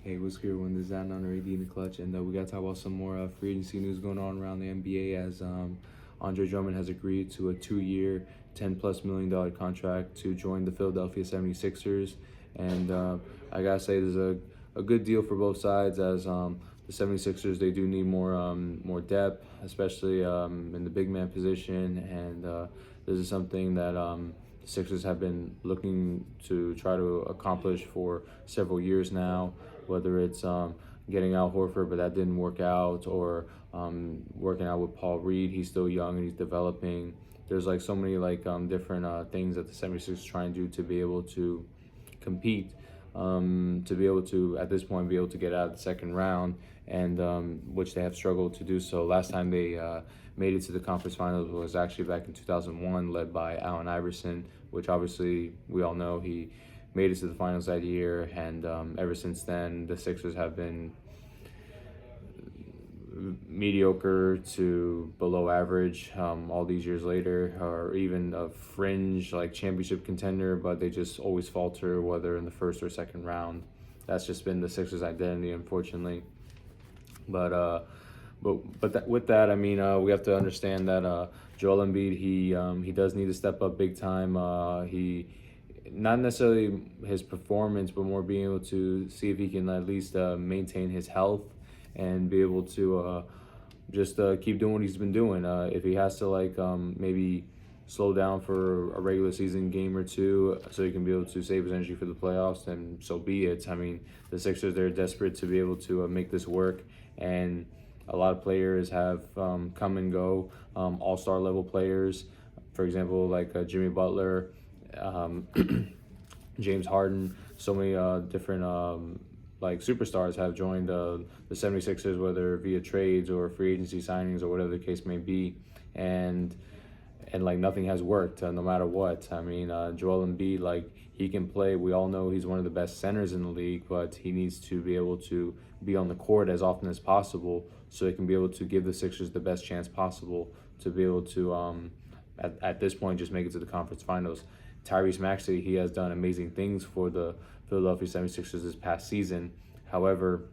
Hey, what's good? When this is on AD in the clutch, and we got to talk about some more free agency news going on around the NBA as Andre Drummond has agreed to a 2-year, $10+ million contract to join the Philadelphia 76ers. And I gotta say, this is a good deal for both sides as the 76ers, they do need more depth, especially in the big man position. And this is something that the Sixers have been looking to try to accomplish for several years now, whether it's getting Al Horford, but that didn't work out, or working out with Paul Reed. He's still young and he's developing. There's like so many different things that the 76ers try and do to be able to compete, to be able to, at this point, be able to get out of the second round, and which they have struggled to do so. Last time they made it to the conference finals was actually back in 2001, led by Allen Iverson, which obviously we all know he made it to the finals that year. And ever since then, the Sixers have been mediocre to below average all these years later, or even a fringe like championship contender, but they just always falter, whether in the first or second round. That's just been the Sixers' identity, unfortunately. With that, I mean, we have to understand that Joel Embiid, he does need to step up big time. He Not necessarily his performance, but more being able to see if he can at least maintain his health and be able to just keep doing what he's been doing. If he has to maybe slow down for a regular season game or two so he can be able to save his energy for the playoffs, then so be it. I mean, the Sixers, they're desperate to be able to make this work, and a lot of players have come and go, all-star level players, for example, like Jimmy Butler, James Harden. So many different superstars have joined the 76ers, whether via trades or free agency signings or whatever the case may be, and nothing has worked, no matter what. I mean, Joel Embiid, he can play. We all know he's one of the best centers in the league, but he needs to be able to be on the court as often as possible so he can be able to give the Sixers the best chance possible to be able to, at this point, just make it to the conference finals. Tyrese Maxey, he has done amazing things for the Philadelphia 76ers this past season. However,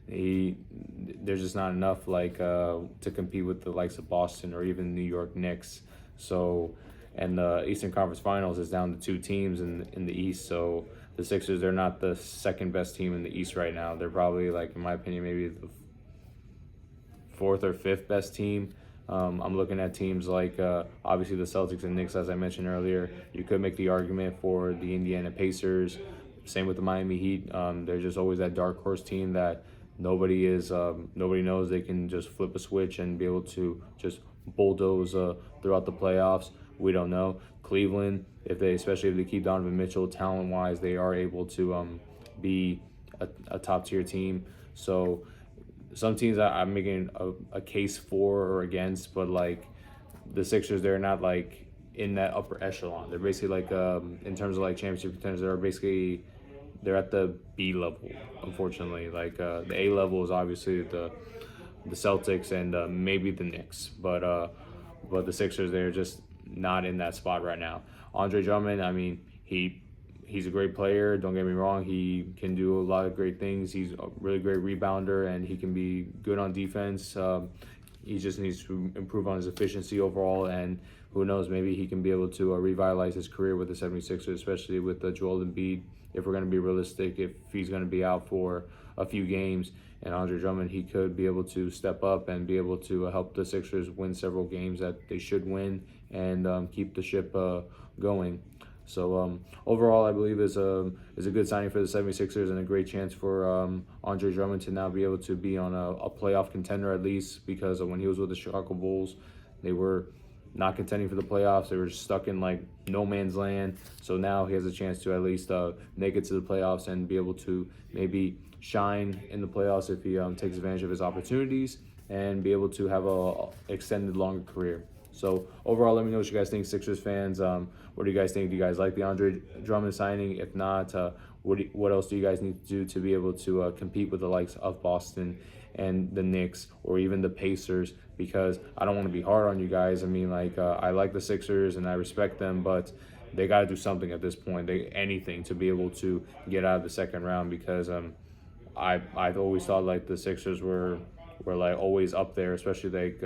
there's just not enough to compete with the likes of Boston or even New York Knicks. So, and the Eastern Conference Finals is down to 2 teams in the East. So the Sixers, they're not the second best team in the East right now. They're probably, in my opinion, maybe the 4th or 5th best team. I'm looking at teams like obviously the Celtics and Knicks, as I mentioned earlier. You could make the argument for the Indiana Pacers. Same with the Miami Heat. They're just always that dark horse team that nobody knows they can just flip a switch and be able to just bulldoze throughout the playoffs. We don't know. Cleveland, especially if they keep Donovan Mitchell, talent-wise, they are able to be a top-tier team. So some teams I'm making a case for or against, but the Sixers, they're not in that upper echelon. They're basically in terms of championship contenders, they're at the B level, unfortunately. The A level is obviously the Celtics and maybe the Knicks, but the Sixers, they're just not in that spot right now. Andre Drummond, I mean, he's a great player, don't get me wrong. He can do a lot of great things. He's a really great rebounder, and he can be good on defense. He just needs to improve on his efficiency overall, and who knows, maybe he can be able to revitalize his career with the 76ers, especially with Joel Embiid. If we're going to be realistic, if he's going to be out for a few games, and Andre Drummond, he could be able to step up and be able to help the Sixers win several games that they should win and keep the ship going. So overall, I believe is a good signing for the 76ers and a great chance for Andre Drummond to now be able to be on a playoff contender at least, because when he was with the Chicago Bulls, they were not contending for the playoffs. They were stuck in no man's land. So now he has a chance to at least make it to the playoffs and be able to maybe shine in the playoffs if he takes advantage of his opportunities and be able to have a extended longer career. So overall, let me know what you guys think, Sixers fans. What do you guys think? Do you guys like the Andre Drummond signing? If not, what else do you guys need to do to be able to compete with the likes of Boston and the Knicks or even the Pacers? Because I don't want to be hard on you guys. I mean, I like the Sixers and I respect them, but they got to do something at this point. Anything to be able to get out of the second round, because I've always thought like the Sixers were like always up there, especially like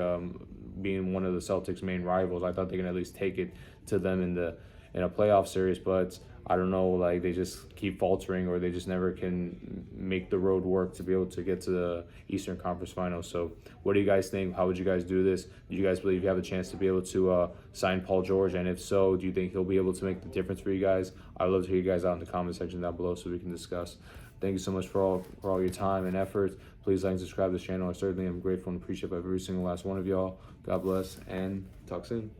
being one of the Celtics' main rivals. I thought they can at least take it to them in a playoff series, but I don't know, like they just keep faltering, or they just never can make the road work to be able to get to the Eastern Conference Finals. So what do you guys think? How would you guys do this? Do you guys believe you have a chance to be able to sign Paul George? And if so, do you think he'll be able to make the difference for you guys? I'd love to hear you guys out in the comment section down below so we can discuss. Thank you so much for all your time and effort. Please like and subscribe to this channel. I certainly am grateful and appreciative of every single last one of y'all. God bless, and talk soon.